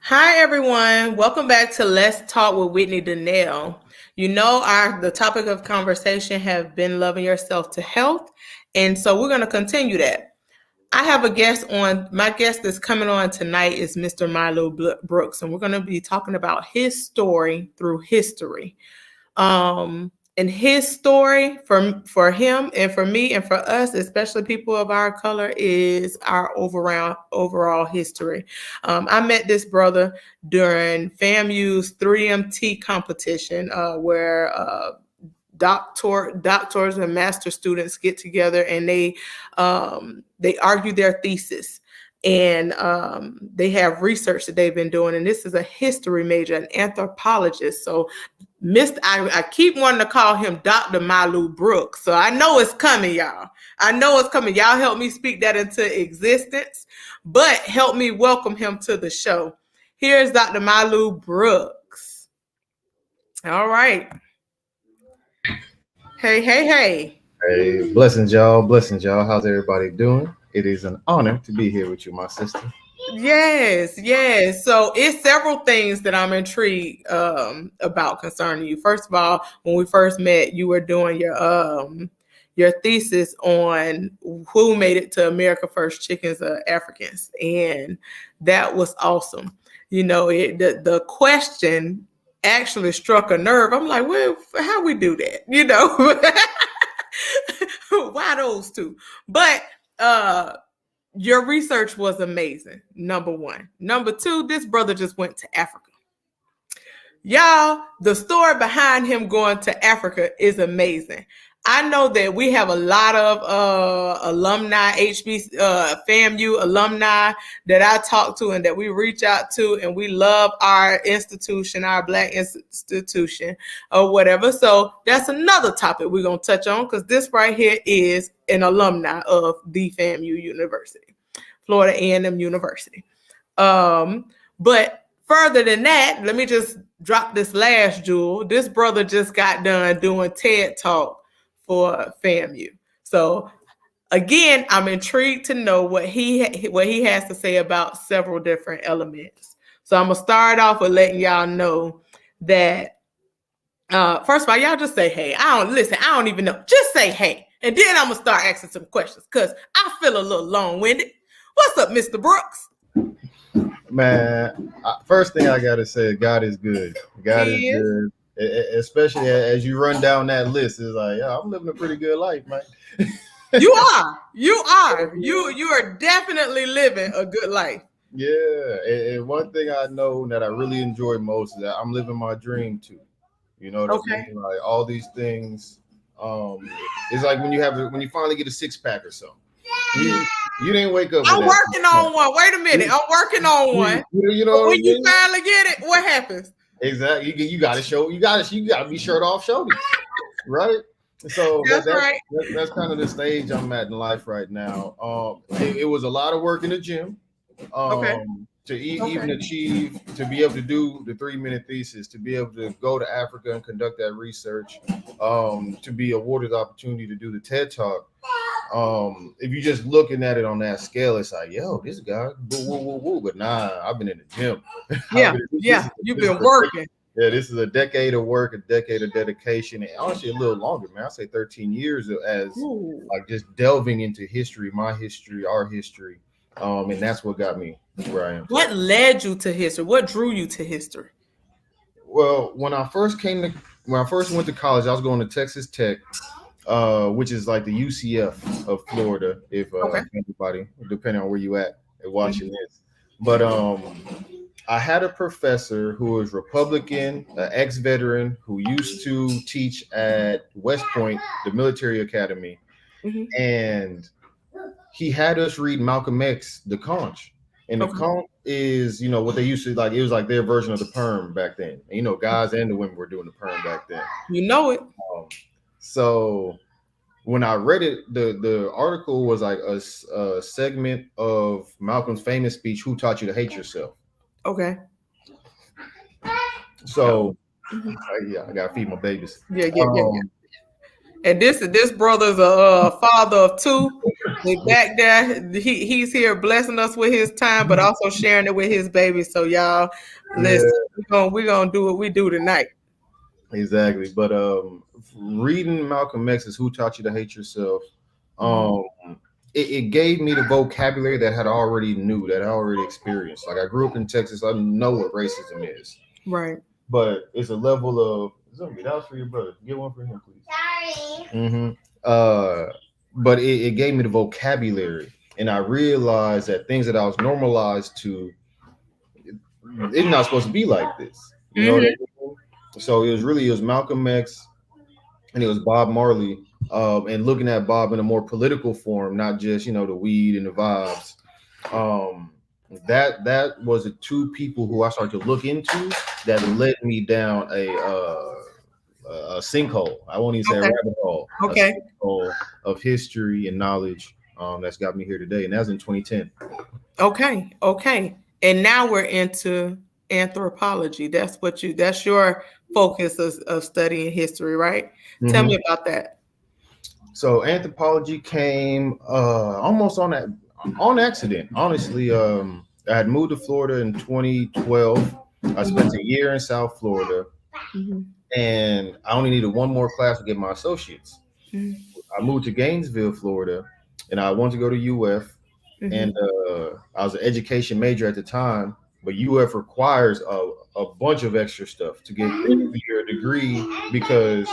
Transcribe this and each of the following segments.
Hi everyone, welcome back to Let's Talk with Whitney Donnell. You know, the topic of conversation have been loving yourself to health, and so we're going to continue that. I have a guest on. My guest that's coming on tonight is Mr. Malu Brooks, and we're going to be talking about his story through history. And his story for him and for me and for us, especially people of our color, is our overall history. I met this brother during FAMU's 3MT competition, where doctors and master students get together and they argue their thesis, and they have research that they've been doing. And this is a history major, an anthropologist. So I keep wanting to call him Dr. Malu Brooks. So I know it's coming, y'all. I know it's coming. Y'all help me speak that into existence, but help me welcome him to the show. Here's Dr. Malu Brooks. All right. Hey. Hey, blessings, y'all. Blessings, y'all. How's everybody doing? It is an honor to be here with you, my sister. Yes. So it's several things that I'm intrigued about concerning you. First of all, when we first met, you were doing your thesis on who made it to America First Chickens are Africans, and that was awesome. You know, the question actually struck a nerve. I'm like, well, how we do that? You know, why those two? But your research was amazing, number one. Number two, this brother just went to Africa. Y'all, the story behind him going to Africa is amazing. I know that we have a lot of alumni, FAMU alumni that I talk to and that we reach out to, and we love our institution, our Black institution or whatever. So that's another topic we're going to touch on, because this right here is an alumni of the FAMU University, Florida A&M University. But further than that, let me just drop this last jewel. This brother just got done doing TED Talk for FAMU. So again, I'm intrigued to know what he has to say about several different elements. So I'm gonna start off with letting y'all know that first of all, y'all just say hey. I don't even know. Just say hey, and then I'm gonna start asking some questions because I feel a little long-winded. What's up, Mr. Brooks? Man, first thing I gotta say, God is good. God is good. Especially as you run down that list, it's like, yeah, I'm living a pretty good life, man. You are. You are definitely living a good life. Yeah, and one thing I know that I really enjoy most is that I'm living my dream too. You know what I mean? Like all these things. It's like when you finally get a six-pack or something. You didn't wake up. I'm working on one. Wait a minute. I'm working on one. You know when you finally get it, what happens? Exactly. You got to show. You got to be shirt off, shoulders, right? So that's right. That's kind of the stage I'm at in life right now. It was a lot of work in the gym. To even achieve, to be able to do the 3-minute thesis, to be able to go to Africa and conduct that research, to be awarded the opportunity to do the TED Talk. If you're just looking at it on that scale, it's like, yo, this guy, woo. But nah, I've been in the gym. You've been working. Yeah, this is a decade of work, a decade of dedication, and honestly a little longer, man. I say 13 years as like just delving into history, my history, our history. And that's what got me where I am. What led you to history? What drew you to history? Well, when I first went to college, I was going to Texas Tech, which is like the UCF of Florida, if anybody, depending on where you at watching this. But I had a professor who was Republican, an ex-veteran who used to teach at West Point, the military academy, and he had us read Malcolm X, The Conch. And the Conch is, what they used to like. It was like their version of the perm back then. And, guys and the women were doing the perm back then. You know it. So when I read it, the article was like a segment of Malcolm's famous speech, "Who Taught You to Hate Yourself?" Okay. So, I gotta feed my babies. Yeah. And this brother's a father of two. back there, he's here blessing us with his time, but also sharing it with his baby. So y'all, Yeah, listen, we're gonna do what we do tonight. exactly. But reading Malcolm X's "Who Taught You to Hate Yourself," Mhm. um, it gave me the vocabulary that I already experienced. Like I grew up in Texas, I know what racism is, Right. but it's a level of. That was for your brother. Get one for him, please. Sorry. Uh, but it gave me the vocabulary, and I realized that things that I was normalized to, it's not supposed to be like this. You know what I Hmm. mean? So it was Malcolm X and it was Bob Marley, and looking at Bob in a more political form, not just the weed and the vibes. Um, that was the two people who I started to look into that led me down a sinkhole. I won't even say a Okay. rabbit hole, a Okay. sinkhole of history and knowledge. That's got me here today, and that was in 2010. Okay. Okay. And now we're into anthropology. That's your focus of studying history, right? Tell Mhm. me about that. So anthropology came almost on accident. Honestly, I had moved to Florida in 2012. I spent a year in South Florida, Mhm. and I only needed one more class to get my associates. Mhm. I moved to Gainesville, Florida, and I wanted to go to UF. And Mhm. I was an education major at the time, but UF requires a bunch of extra stuff to get Mhm. your degree because.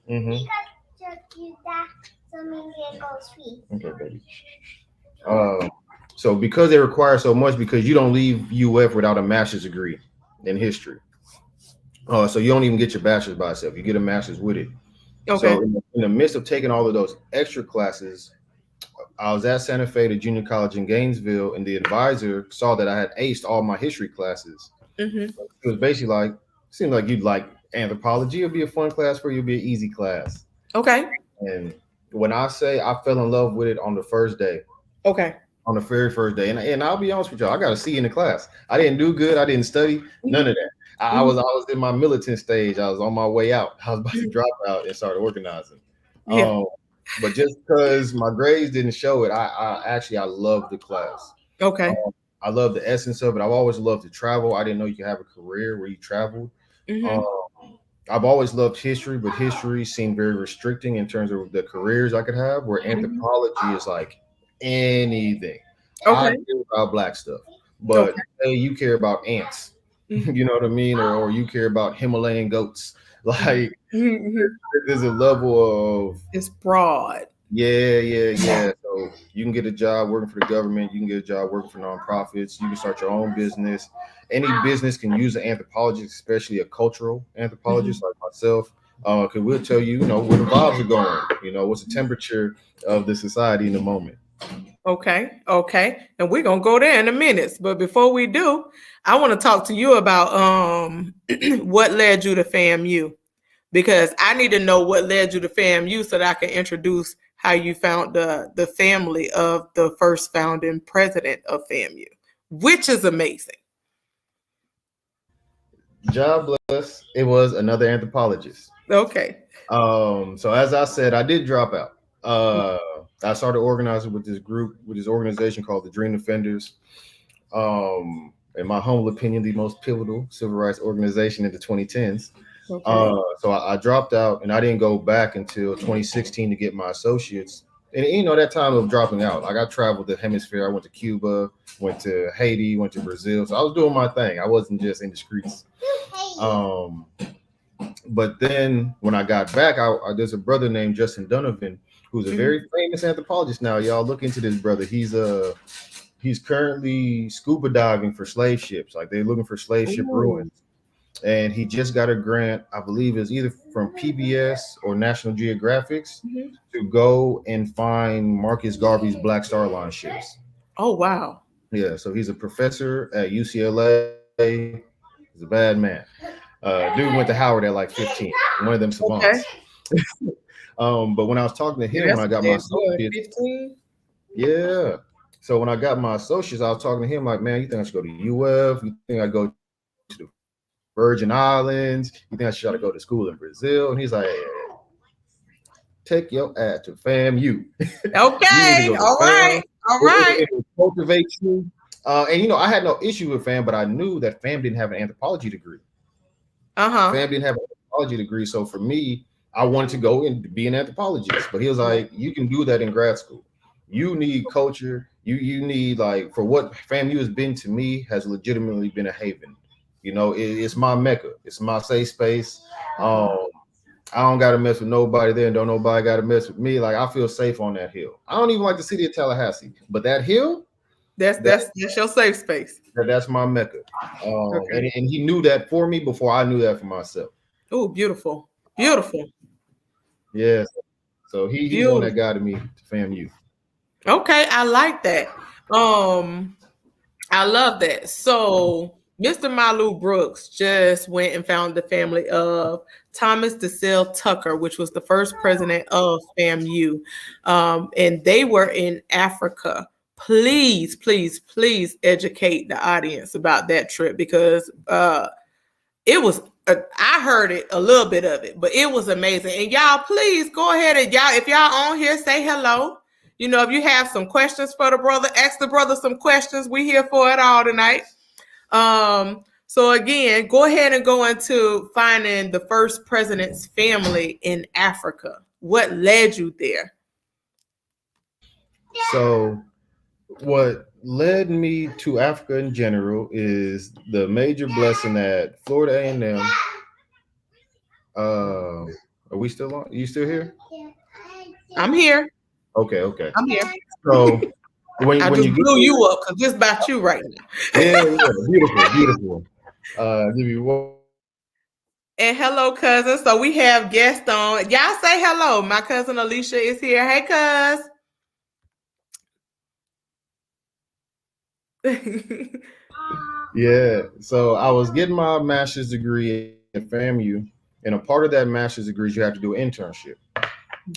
Mhm. Okay, baby. Um, so because they require so much, because you don't leave UF without a master's degree in history. So you don't even get your bachelor's by itself. You get a master's with it. Okay. So in the midst of taking all of those extra classes, I was at Santa Fe, the junior college in Gainesville, and the advisor saw that I had aced all my history classes. Mhm. It was basically like, seemed like you'd like anthropology. It'd be a fun class for you. It'd be an easy class. Okay. And when I say I fell in love with it on the first day, Okay. on the very first day. And I'll be honest with y'all, I got a C in the class. I didn't do good. I didn't study. None Mhm. of that. Mhm. I was in my militant stage. I was on my way out. I was about to Mhm. drop out and start organizing. Yeah. Um, but just because my grades didn't show it, I love the class. Okay. Um, I love the essence of it. I've always loved to travel. I didn't know you could have a career where you traveled. Um, Mhm. I've always loved history, but history seemed very restricting in terms of the careers I could have, where Mhm. anthropology is like anything. I Okay. care about black stuff, Okay. but hey, you care about ants. Mhm. You know what I mean? Or you care about Himalayan goats. Mhm. Like Mhm. Mhm. there's a level of It's broad. yeah. So you can get a job working for the government. You can get a job working for nonprofits. You can start your own business. Any business can use an anthropologist, especially a cultural Mhm. anthropologist like myself, because we'll tell you, where the vibes are going. What's the temperature of the society in the moment. Okay. Okay. And we're gonna go there in a minute. But before we do, I want to talk to you about what led you to FAMU. Because I need to know what led you to FAMU so that I can introduce how you found the family of the first founding president of FAMU, which is amazing. Job bless. It was another anthropologist. Okay. So as I said, I did drop out. Uh, I started organizing with this group, with this organization called the Dream Defenders. In my humble opinion, the most pivotal civil rights organization in the 2010s. Okay. So I dropped out and I didn't go back until 2016 to get my associates. And that time of dropping out, like I traveled the hemisphere. I went to Cuba, went to Haiti, went to Brazil. So I was doing my thing. I wasn't just in the streets. Um, but then when I got back, there's a brother named Justin Donovan who's a Mhm. very famous anthropologist now. Y'all look into this brother. He's currently scuba diving for slave ships. Like they're looking for slave ship Ooh. ruins. And he just got a grant, I believe it's either from PBS or National Geographics, Mhm. to go and find Marcus Garvey's Black Star Line ships. Oh wow. Yeah, so he's a professor at UCLA. He's a bad man. Dude went to Howard at like 15, one of them savants. Okay. But when I was talking to him, Yeah, when I that's got what my they're doing. associates, 15. yeah. So when I got my associates, I was talking to him like, man, you think I should go to UF? You think I go to the Virgin Islands? You think I should try to go to school in Brazil? And he's like, take your time. take your ass to FAMU. You need to Okay. go to All right. FAM. All right. It will cultivate you. And I had no issue with FAM, but I knew that FAM didn't have an anthropology degree. Uh-huh. Fam didn't have an anthropology degree, so for me, I wanted to go and be an anthropologist. But he was like, "You can do that in grad school. You need culture. You need like for what FAMU has been to me has legitimately been a haven. It's my mecca. It's my safe space. Um, I don't got to mess with nobody there, and don't nobody got to mess with me. Like I feel safe on that hill. I don't even like the city of Tallahassee, but that hill, That's your safe space. that's my mecca. Okay. And he knew that for me before I knew that for myself. Oh, beautiful. Beautiful. Yes. So he's the one that Beautiful. guided me to FAMU. Okay, I like that. Um, I love that. So, Mr. Malu Brooks just went and found the family of Thomas DeSille Tucker, which was the first president of FAMU. And they were in Africa. Please, please, please educate the audience about that trip because it was I heard it a little bit of it, but it was amazing. And y'all, please go ahead and if y'all on here, say hello. If you have some questions for the brother, ask the brother some questions. We here for it all tonight. So again, go ahead and go into finding the first president's family in Africa. What led you there? So what led me to Africa in general is the major blessing that Florida A&M. Are we still on? You still here? I'm here. Okay. I'm here. So I when just you get blew you up because this about you right now. yeah, beautiful. Give you one. And hello, cousin. So we have guests on. Y'all say hello. My cousin Alicia is here. Hey, cuz. Yeah. So I was getting my master's degree at FAMU, and a part of that master's degree is you have to do an internship.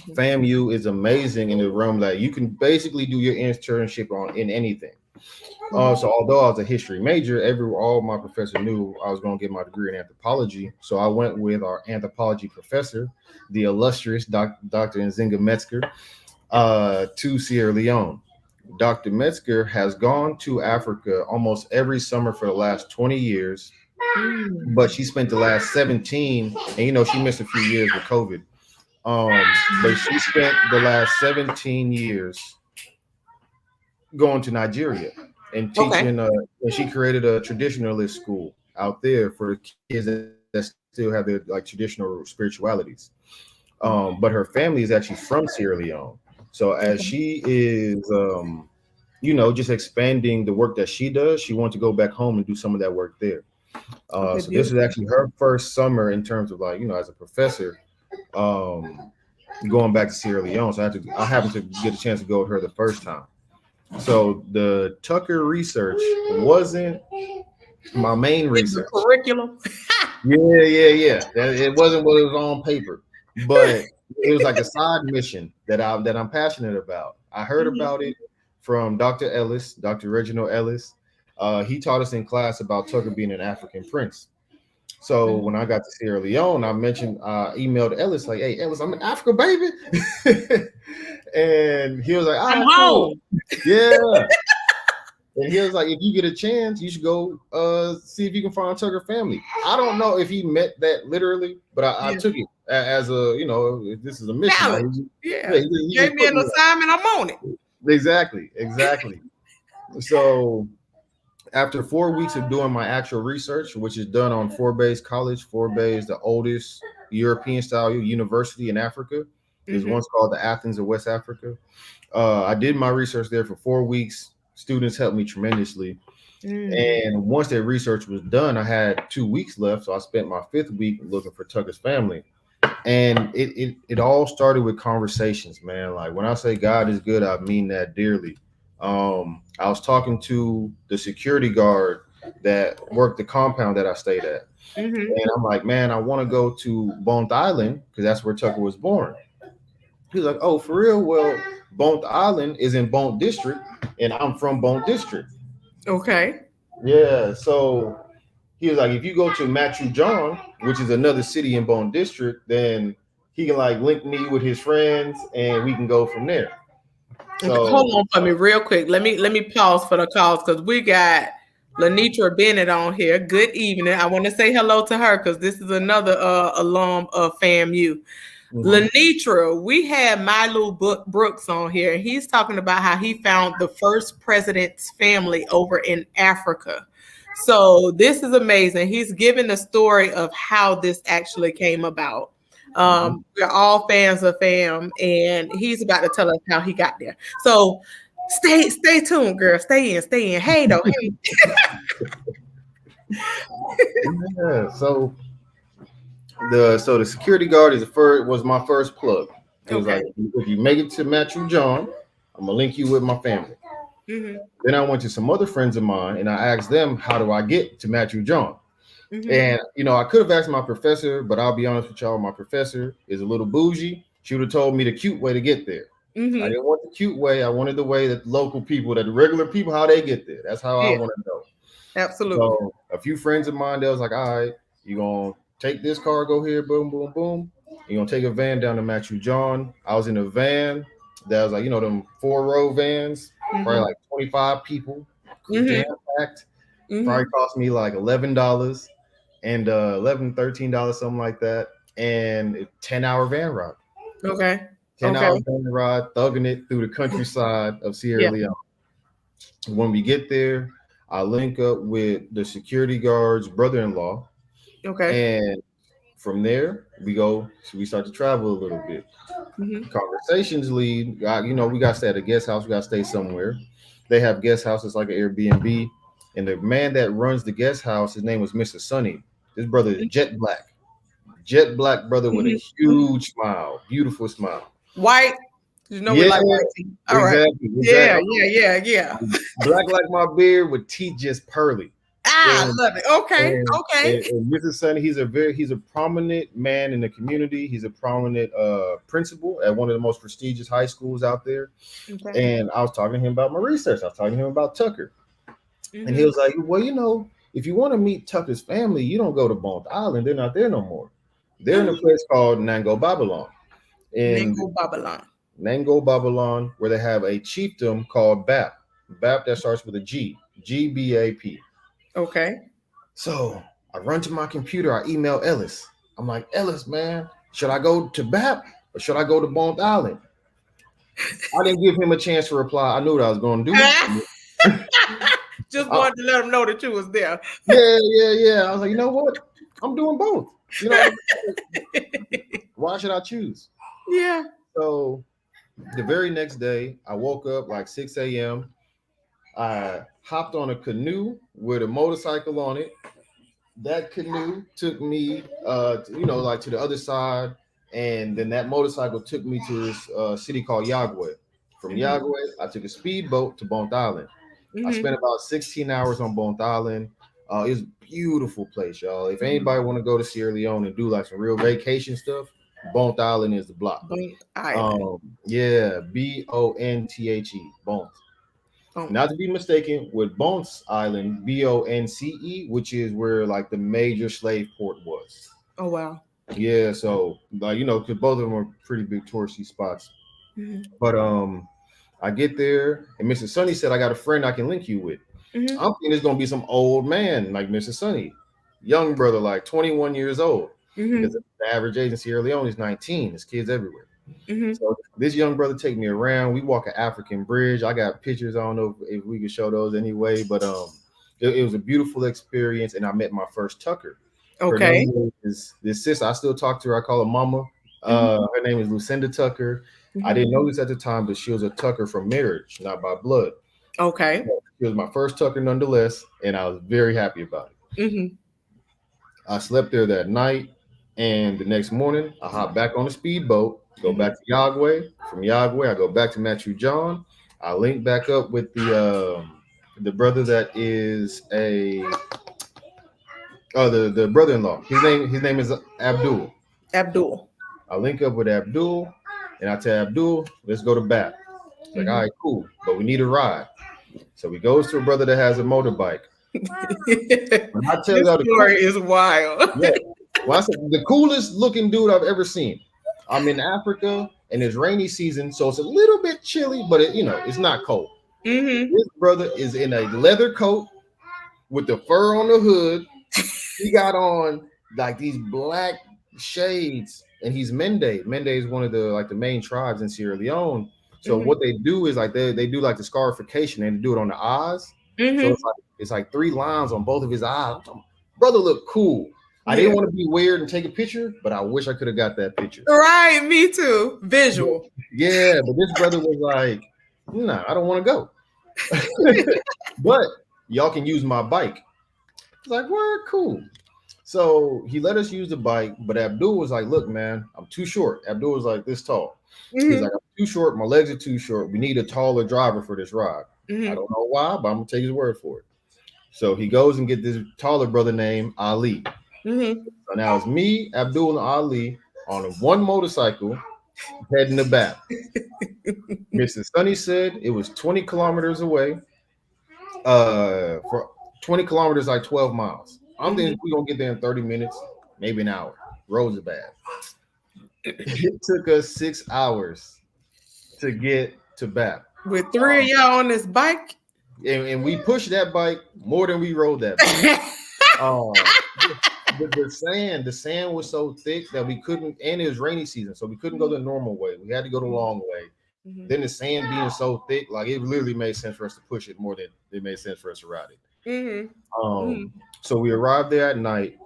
FAMU is amazing in the realm that you can basically do your internship in anything. So although I was a history major, all my professor knew I was going to get my degree in anthropology. So I went with our anthropology professor, the illustrious Dr. Nzinga Metzger, to Sierra Leone. Dr. Metzger has gone to Africa almost every summer for the last 20 years, but she spent the last 17, and she missed a few years with COVID. But she spent the last 17 years going to Nigeria and teaching. And she created a traditionalist school out there for kids that still have their like traditional spiritualities. But her family is actually from Sierra Leone. So as she is, just expanding the work that she does, she wants to go back home and do some of that work there. So this is actually her first summer in terms of as a professor, going back to Sierra Leone. So I happened to get a chance to go with her the first time. So the Tucker research wasn't my main research. The curriculum. Yeah. It wasn't what it was on paper, but it was like a side mission that I'm passionate about. I heard about it from Dr. Ellis, Dr. Reginald Ellis. He taught us in class about Tucker being an African prince. So when I got to Sierra Leone, I emailed Ellis like, "Hey, Ellis, I'm in Africa, baby," and he was like, "I'm home." Yeah. And he was like, if you get a chance, you should go see if you can find Tucker family. I don't know if he meant that literally, but I took it as if this is a mission. He gave me an assignment. I'm on it. Exactly. So after 4 weeks of doing my actual research, which is done on Forbes College, Forbes is the oldest European style university in Africa. There's once called the Athens of West Africa. I did my research there for 4 weeks. Students helped me tremendously. And once that research was done, I had 2 weeks left. So I spent my 5th week looking for Tucker's family. And it all started with conversations, man. Like when I say God is good, I mean that dearly. I was talking to the security guard that worked the compound that I stayed at. And I'm like, man, I want to go to Bont Island because that's where Tucker was born. He's like, oh, for real? Well, Bont Island is in Bont District, and I'm from Bont District. Okay. Yeah. So he was like, if you go to Matthew John, which is another city in Bont District, then he can like link me with his friends, and we can go from there. Okay, So hold on for me real quick. Let me pause for the calls because we got Lenitra Bennett on here. Good evening. I want to say hello to her because this is another alum of FAMU. Lenitra, we had Malu Brooks on here. He's talking about how he found the first president's family over in Africa. So this is amazing. He's giving the story of how this actually came about. We're all fans of Fam, and he's about to tell us how he got there. So stay tuned, girl. Stay in. Hey though, hey. yeah, so the security guard was my first plug. It was like, if you make it to Matthew John, I'm gonna link you with my family. Then I went to some other friends of mine and I asked them, how do I get to Matthew John? And I could have asked my professor, but I'll be honest with y'all, my professor is a little bougie. She would have told me the cute way to get there. I didn't want the cute way. I wanted the way that local people, that the regular people, how they get there. That's how I want to know. Absolutely. So a few friends of mine, they was like, all right, you're gonna take this car, go here, boom, boom, boom. You're gonna take a van down to Matthew John. I was in a van that was like, them 4-row vans, probably like 25 people, jam packed. Probably cost me like $11 and $13, something like that. And a 10-hour van ride. Okay. 10-hour van ride, thugging it through the countryside of Sierra Leone. When we get there, I link up with the security guard's brother-in-law. Okay. And from there, we start to travel a little bit. Conversations lead, we got to stay at a guest house. We got to stay somewhere. They have guest houses like an Airbnb. And the man that runs the guest house, his name was Mr. Sonny. His brother is jet black brother with a huge smile, beautiful smile. White. We like white teeth. All exactly. Yeah. Black like my beard with teeth just pearly. I love it. Okay. And Mr. Sonny, he's a prominent man in the community. He's a prominent principal at one of the most prestigious high schools out there. And I was talking to him about my research. I was talking to him about Tucker. And he was like, well, if you want to meet Tucker's family, you don't go to Bont Island. They're not there no more. They're in a place called Nango Babylon. Nango Babylon, where they have a chiefdom called Bap. Bap that starts with a G. Gbap. Okay. So I run to my computer. I email Ellis. I'm like, Ellis, man, should I go to Bap or should I go to Bont Island? I didn't give him a chance to reply. I knew what I was going to do. Just wanted to let him know that you was there. Yeah. I was like, you know what? I'm doing both. Why should I choose? Yeah. So the very next day, I woke up like 6 a.m. I hopped on a canoe with a motorcycle on it. That canoe took me, to the other side. And then that motorcycle took me to this city called Yagwe. From Yagwe, I took a speedboat to Bont Island. I spent about 16 hours on Bont Island. It was a beautiful place, y'all. If anybody want to go to Sierra Leone and do like some real vacation stuff, Bont Island is the block. Bont Island. Bonthe. Bont. Not to be mistaken with Bont's Island, Bonce, which is where like the major slave port was. Oh wow. Yeah, so because both of them are pretty big touristy spots. But I get there, and Mr. Sonny said, I got a friend I can link you with. I'm thinking it's going to be some old man like Mr. Sonny. Young brother, like 21 years old. Because the average age in Sierra Leone is 19. There's kids everywhere. So this young brother take me around. We walk an African bridge. I got pictures. I don't know if we can show those anyway. But it was a beautiful experience, and I met my first Tucker. Okay. This sister, I still talk to her. I call her Mama. Her name is Lucinda Tucker. I didn't know this at the time, but she was a Tucker from marriage, not by blood. Okay. She was my first Tucker nonetheless, and I was very happy about it. I slept there that night, and the next morning, I hopped back on the speedboat, go back to Yagwe. From Yagwe, I go back to Matthew John. I link back up with the brother that is the brother-in-law. His name is Abdul. I link up with Abdul. And I tell Abdul, let's go to Bap. He's like, all right, cool. But we need a ride. So we goes to a brother that has a motorbike. I tell you the story is wild. Well, I said, the coolest looking dude I've ever seen. I'm in Africa and it's rainy season, so it's a little bit chilly, but it's not cold. Mm-hmm. His brother is in a leather coat with the fur on the hood. He got on like these black shades, and he's Mende. Mende is one of the main tribes in Sierra Leone. So Mm-hmm. what they do is like they do like the scarification and they do it on the eyes. So Mm-hmm. it's like three lines on both of his eyes. Brother looked cool. I Yeah. didn't want to be weird and take a picture, but I wish I could have got that picture. Right. Me too. But, Visual. yeah, but this brother was like, nah, I don't want to go. But y'all can use my bike. It's like, we're cool. So he let us use the bike, but Abdul was like, look, man, I'm too short. Abdul was like this tall. He's Mm-hmm. like, I'm too short. My legs are too short. We need a taller driver for this ride. I Mm-hmm. don't know why, but I'm going to take his word for it. So he goes and get this taller brother named Ali. Mm-hmm. So now it's me, Abdul, and Ali on one motorcycle heading to Bat. Mr. Sunny said it was 20 kilometers away. For 20 kilometers, like 12 miles. I'm thinking we're going to get there in 30 minutes, maybe an hour. Roads are bad. It took us 6 hours to get to Bat. With three of y'all on this bike. And we pushed that bike more than we rode that bike. Um, the sand was so thick that we couldn't, and it was rainy season, so we couldn't go the normal way. We had to go the long way. Mm-hmm. Then the sand being so thick, like it literally made sense for us to push it more than it made sense for us to ride it. Mm-hmm. Mm-hmm. So we arrived there at night,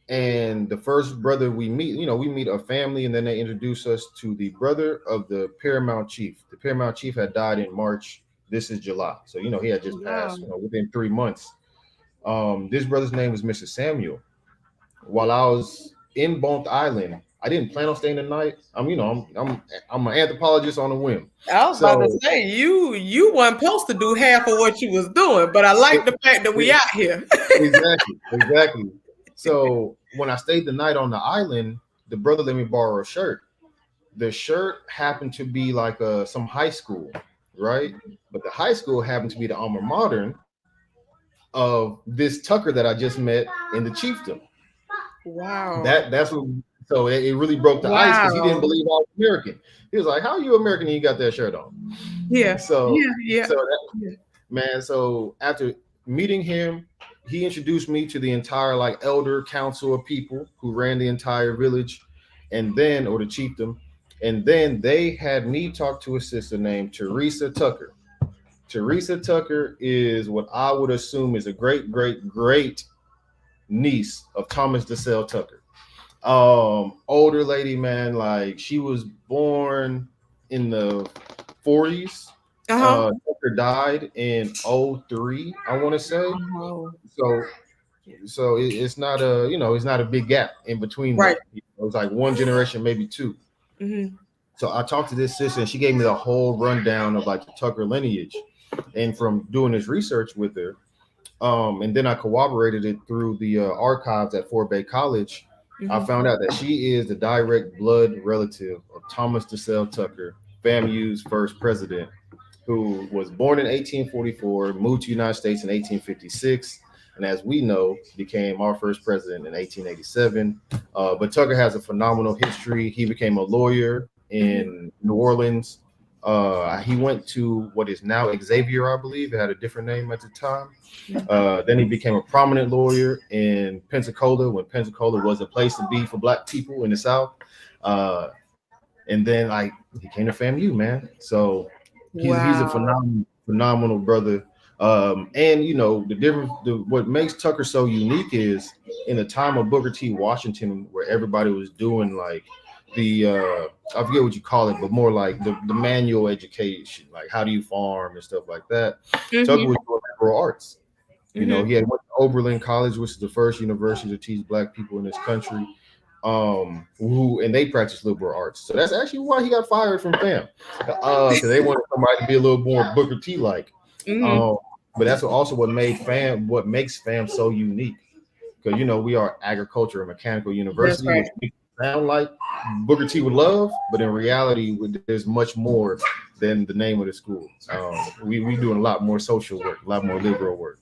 and the first brother we meet, we meet a family, and then they introduce us to the brother of the paramount chief. The paramount chief had died in March. This is July, so he had just passed. Wow. Within 3 months. This brother's name was Mr. Samuel. While I was in Bont Island, I didn't plan on staying the night. I'm an anthropologist on a whim. I was about to So say you weren't supposed to do half of what you was doing, but I like the fact that we out here. exactly. So when I stayed the night on the island, the brother let me borrow a shirt. The shirt happened to be like some high school, right? But the high school happened to be the alma mater of this Tucker that I just met in the chiefdom. Wow. That's what. So it really broke the ice because he didn't believe I was American. He was like, "How are you American and you got that shirt on?" Yeah. So Yeah. man. So after meeting him, he introduced me to the entire elder council of people who ran the entire village, and then or the chiefdom, and then they had me talk to a sister named Teresa Tucker. Teresa Tucker is what I would assume is a great, great, great niece of Thomas DeSalle Tucker. Older lady, man, like she was born in the 40s. Tucker died in 03, I want to say. So it's not it's not a big gap in between them. It was like one generation, maybe two. Mm-hmm. So I talked to this sister and she gave me the whole rundown of like the Tucker lineage. And from doing this research with her, and then I corroborated it through the archives at Fort Bay College. Mm-hmm. I found out that she is the direct blood relative of Thomas DeSalle Tucker, FAMU's first president, who was born in 1844, moved to the United States in 1856, and as we know, became our first president in 1887. But Tucker has a phenomenal history. He became a lawyer in New Orleans. He went to what is now Xavier, I believe. It had a different name at the time. Then he became a prominent lawyer in Pensacola when Pensacola was a place to be for Black people in the South. And then he came to FAMU, man. So he's a phenomenal brother. And the difference, what makes Tucker so unique is in the time of Booker T. Washington, where everybody was doing the I forget what you call it, but more like the manual education, like how do you farm and stuff like that. Mm-hmm. Tucker was doing liberal arts. He had went to Oberlin College, which is the first university to teach Black people in this country. And they practice liberal arts. So that's actually why he got fired from FAM. Because they wanted somebody to be a little more Booker T like. Mm-hmm. But that's what makes FAM so unique. Because we are agriculture and mechanical university, which people sound like Booker T would love, but in reality, there's much more than the name of the school. We doing a lot more social work, a lot more liberal work.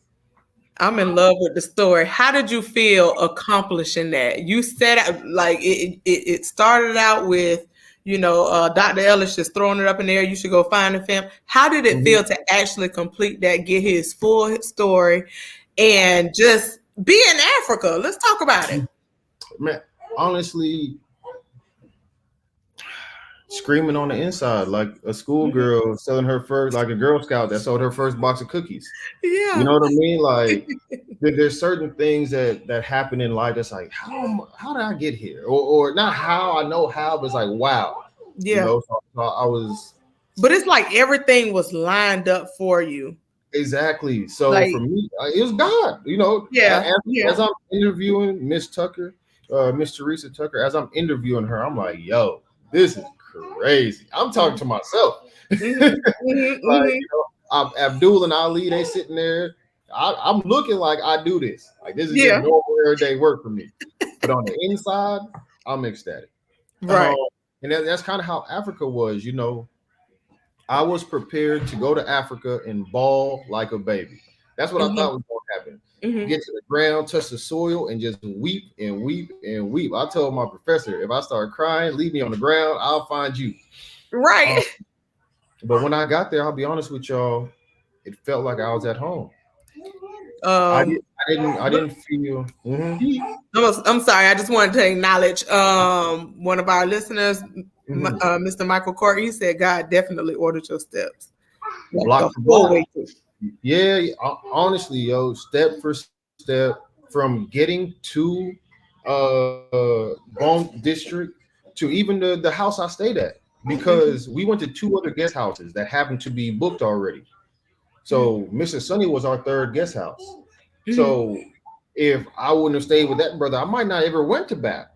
I'm in love with the story. How did you feel accomplishing that? You said it started out with Dr. Ellis just throwing it up in there. You should go find the film. How did it feel to actually complete that, get his full story, and just be in Africa? Let's talk about it. Man, honestly, screaming on the inside like a schoolgirl selling her first, like a Girl Scout that sold her first box of cookies. Yeah. You know what I mean? Like there's certain things that happen in life that's like, how did I get here? Or not how, I know how, but it's like, wow. Yeah. So I was. But it's like everything was lined up for you. Exactly. So for me, it was God, Yeah. As I'm interviewing Miss Tucker, Miss Teresa Tucker, as I'm interviewing her, I'm like, yo, this is crazy. I'm talking to myself. Like, Abdul and Ali, they sitting there. I'm looking like I do this. Like this is just normal everyday work for me. But on the inside, I'm ecstatic. Right. And that's kind of how Africa was, I was prepared to go to Africa and bawl like a baby. That's what I thought was going to happen. Get to the ground, touch the soil, and just weep and weep and weep. I told my professor, if I start crying, leave me on the ground. I'll find you. Right. But when I got there, I'll be honest with y'all, it felt like I was at home. I didn't feel. I'm sorry. I just wanted to acknowledge one of our listeners, Mr. Michael Court. He said God definitely ordered your steps. Block for block. Yeah, honestly, yo, step for step from getting to Bone District to even the house I stayed at, because we went to 2 other guest houses that happened to be booked already. So Mr. Sonny was our 3rd guest house. So if I wouldn't have stayed with that brother, I might not ever went to Bath.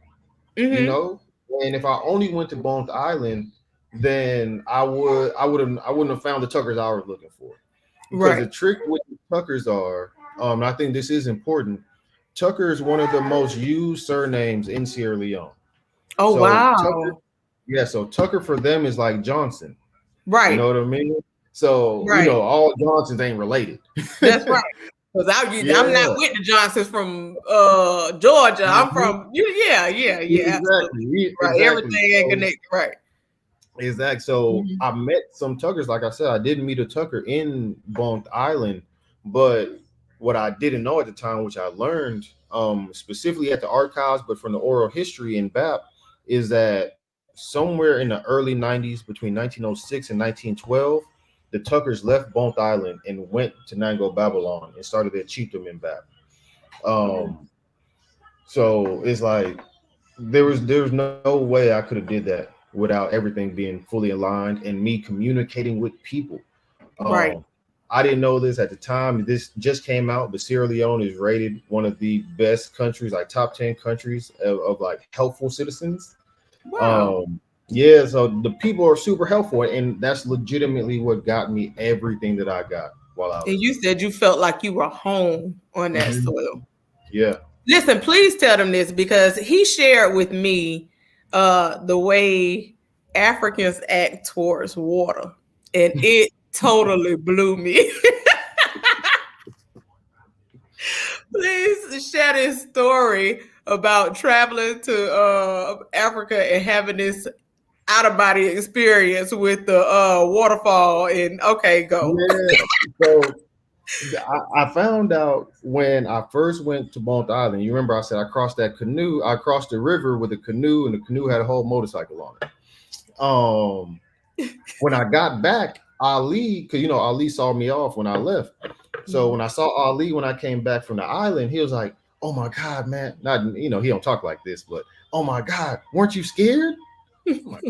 And if I only went to Bones Island, then I wouldn't have found the Tuckers I was looking for. Because the trick with the Tuckers are, I think this is important. Tucker is one of the most used surnames in Sierra Leone. Oh, so wow. Tucker, so Tucker for them is like Johnson. Right. You know what I mean? So, all Johnsons ain't related. That's right. Because I'm not with the Johnsons from Georgia. I'm from, Exactly. Right. Everything ain't connected. Right. Exactly. So I met some Tuckers. Like I said, I didn't meet a Tucker in Bone Island, but what I didn't know at the time, which I learned specifically at the archives, but from the oral history in BAP, is that somewhere in the early 90s, between 1906 and 1912, the Tuckers left Bone Island and went to Nango, Babylon, and started their chiefdom in BAP. So it's like there was no way I could have did that without everything being fully aligned and me communicating with people. Right. I didn't know this at the time. This just came out, but Sierra Leone is rated one of the best countries, like top 10 countries of like helpful citizens. Wow. So the people are super helpful, and that's legitimately what got me everything that I got while I was. And you said you felt like you were home on that soil. Yeah. Listen, please tell them this, because he shared with me the way Africans act towards water, and it totally blew me. Please share this story about traveling to Africa and having this out-of-body experience with the waterfall. And okay, go. Yeah. So I found out when I first went to Bone Island. You remember I said I crossed that canoe. I crossed the river with a canoe, and the canoe had a whole motorcycle on it. When I got back, Ali, because Ali saw me off when I left. So when I saw Ali when I came back from the island, he was like, "Oh my God, man!" Not he don't talk like this, but "Oh my God, weren't you scared?" I'm like,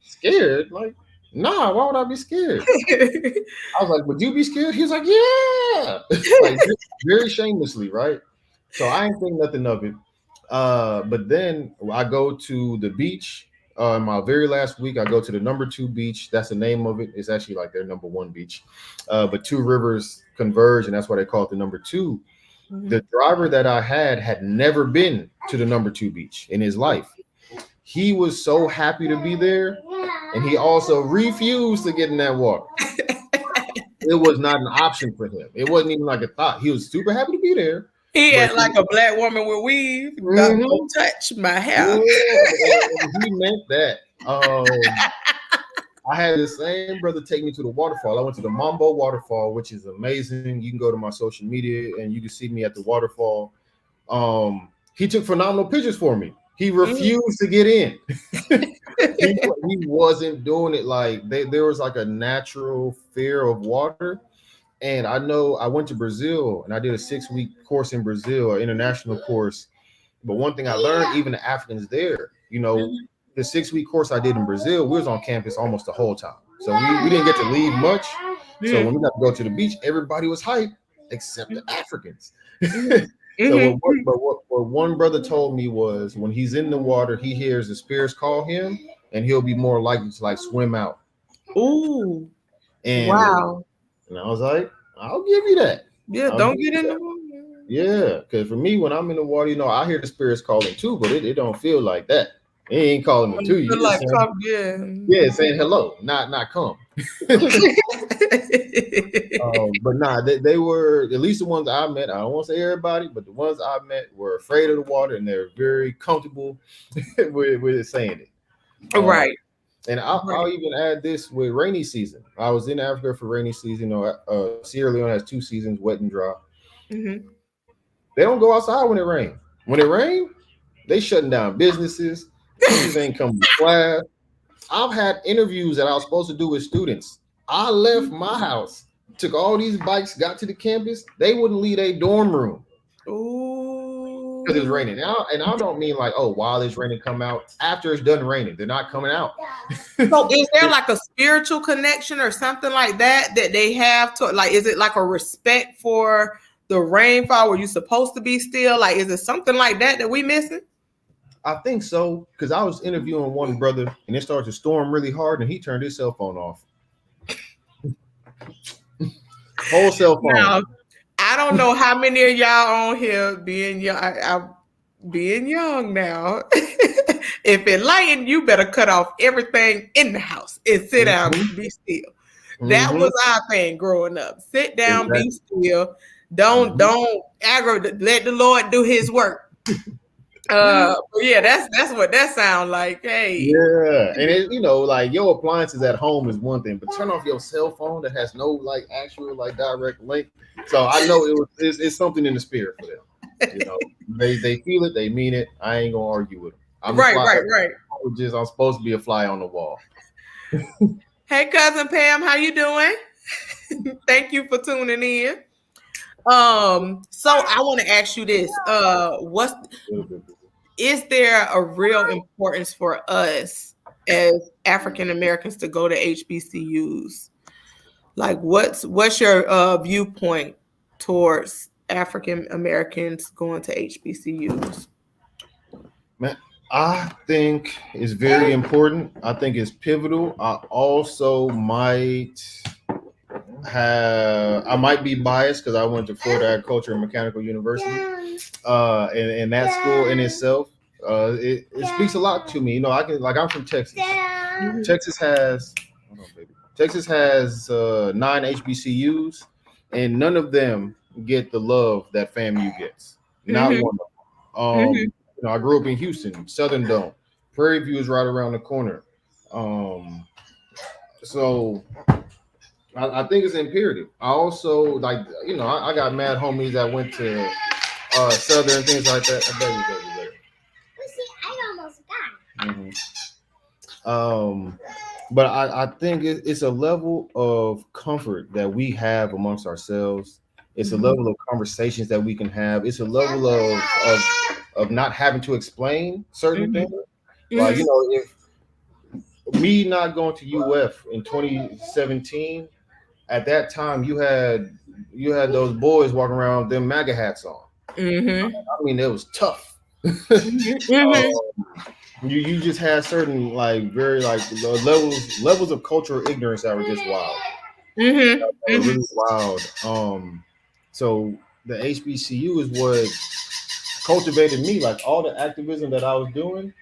scared? Like, nah, why would I be scared? I was like, would you be scared? He was like, yeah. Like, very shamelessly, right? So I ain't think nothing of it. But then I go to the beach. My very last week, I go to the number 2 beach. That's the name of it. It's actually like their number 1 beach. But 2 rivers converge, and that's why they call it the number 2. The driver that I had never been to the number 2 beach in his life. He was so happy to be there, and he also refused to get in that water. It was not an option for him. It wasn't even like a thought. He was super happy to be there. He had like a black woman with weave. Don't touch my hair. Yeah, he meant that. I had the same brother take me to the waterfall. I went to the Mambo waterfall, which is amazing. You can go to my social media and you can see me at the waterfall. He took phenomenal pictures for me. He refused to get in. he wasn't doing it. Like there was like a natural fear of water. And I know I went to Brazil and I did a 6-week course in Brazil, an international course. But one thing I learned, even the Africans there, the 6-week course I did in Brazil, we was on campus almost the whole time. So we didn't get to leave much. So when we got to go to the beach, everybody was hyped except the Africans. So what one brother told me was when he's in the water, he hears the spirits call him and he'll be more likely to like swim out. Ooh. And wow. And I was like, I'll give you that. Yeah, don't get in the water. Yeah, because for me, when I'm in the water, I hear the spirits calling too, but it don't feel like that. It ain't calling me to you. Like saying, saying hello, not come. But they were at least the ones I met. I don't want to say everybody, but the ones I met were afraid of the water and they're very comfortable with saying it. Right. And I'll even add this with rainy season. I was in Africa for rainy season. Sierra Leone has 2 seasons, wet and dry. Mm-hmm. They don't go outside when it rains. When it rains, they shutting down businesses. Teachers ain't coming to class. I've had interviews that I was supposed to do with students. I left my house, took all these bikes, got to the campus. They wouldn't leave a dorm room. Ooh. Because it's raining. And I don't mean like, while it's raining, come out. After it's done raining, they're not coming out. So is there like a spiritual connection or something like that they have to, like, is it like a respect for the rainfall where you're supposed to be still? Like, is it something like that we missing? I think so, because I was interviewing one brother and it started to storm really hard and he turned his cell phone off. Whole cell phone. Now, I don't know how many of y'all on here being young, being young now. If it lighten, you better cut off everything in the house and sit down and be still. That was our thing growing up. Sit down, be still. Don't aggravate. Let the Lord do His work. Yeah, that's what that sounds like. Hey, yeah, and it, like your appliances at home is one thing, but turn off your cell phone that has no like actual like direct link. So I know it's something in the spirit for them. They feel it, they mean it. I ain't gonna argue with them. Right. I'm supposed to be a fly on the wall. Hey, cousin Pam, how you doing? Thank you for tuning in. So I want to ask you this: is there a real importance for us as African Americans to go to HBCUs? Like, what's your viewpoint towards African Americans going to HBCUs? Man, I think it's very important. I think it's pivotal. I also might be biased because I went to Florida Agriculture and Mechanical University, and that school in itself, it speaks a lot to me. I'm from Texas. Texas has 9 HBCUs, and none of them get the love that FAMU gets. Not one of them. I grew up in Houston, Southern Dome. Prairie View is right around the corner. So I think it's imperative. I also I got mad homies that went to Southern, things like that. But I think it's a level of comfort that we have amongst ourselves. It's a level of conversations that we can have. It's a level of not having to explain certain things. Like, if me not going to UF in 2017, at that time you had those boys walking around with them MAGA hats on. I mean, it was tough. You just had certain very levels of cultural ignorance that were just wild. Really wild. So the HBCU is what cultivated me. Like all the activism that I was doing,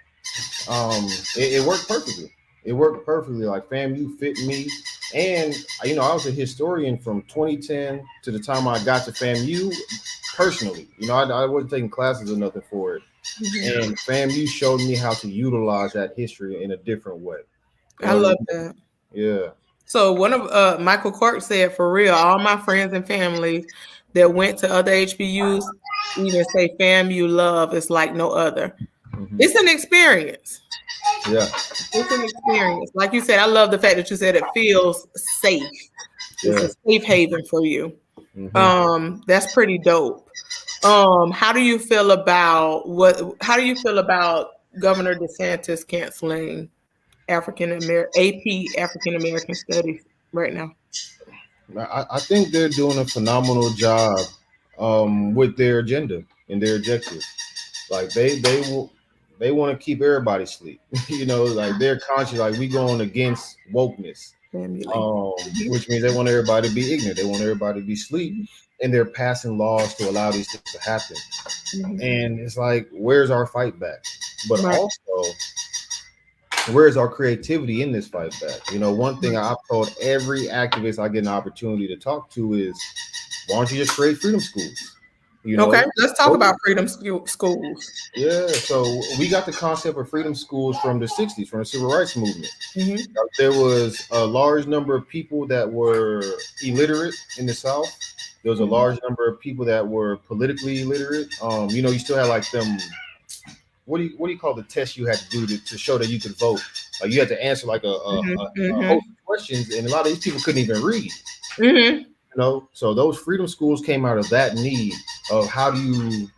it worked perfectly. It worked perfectly. Like FAMU fit me, and I was a historian from 2010 to the time I got to FAMU personally. I wasn't taking classes or nothing for it. Mhm. And FAMU showed me how to utilize that history in a different way. I love that. Yeah. So one of Michael Clark said, for real, all my friends and family that went to other HBUs even say FAMU love is like no other. Mhm. It's an experience. Yeah. It's an experience. Like you said, I love the fact that you said it feels safe. It's Yeah. a safe haven for you. Hmm. That's pretty dope. How do you feel about how do you feel about Governor DeSantis canceling AP African American Studies right now? I think they're doing a phenomenal job with their agenda and their objectives. Like they want to keep everybody asleep. Like they're conscious. Like we going against wokeness, Family. which means they want everybody to be ignorant. They want everybody to be asleep, and they're passing laws to allow these things to happen. Mhm. And it's like, where's our fight back? But Right. also, where's our creativity in this fight back? One thing I've told every activist I get an opportunity to talk to is, why don't you just create freedom schools? You Okay, know, let's talk Go- about freedom schools. yeah. So we got the concept of freedom schools from the '60s, from the civil rights movement. Hmm. There was a large number of people that were illiterate in the South. There was a Hmm. large number of people that were politically illiterate. You still had like them. What do you call the test you had to do to show that you could vote? Like you had to answer like a Hmm. host of questions, and a lot of these people couldn't even read. Hmm. So those freedom schools came out of that need of how do you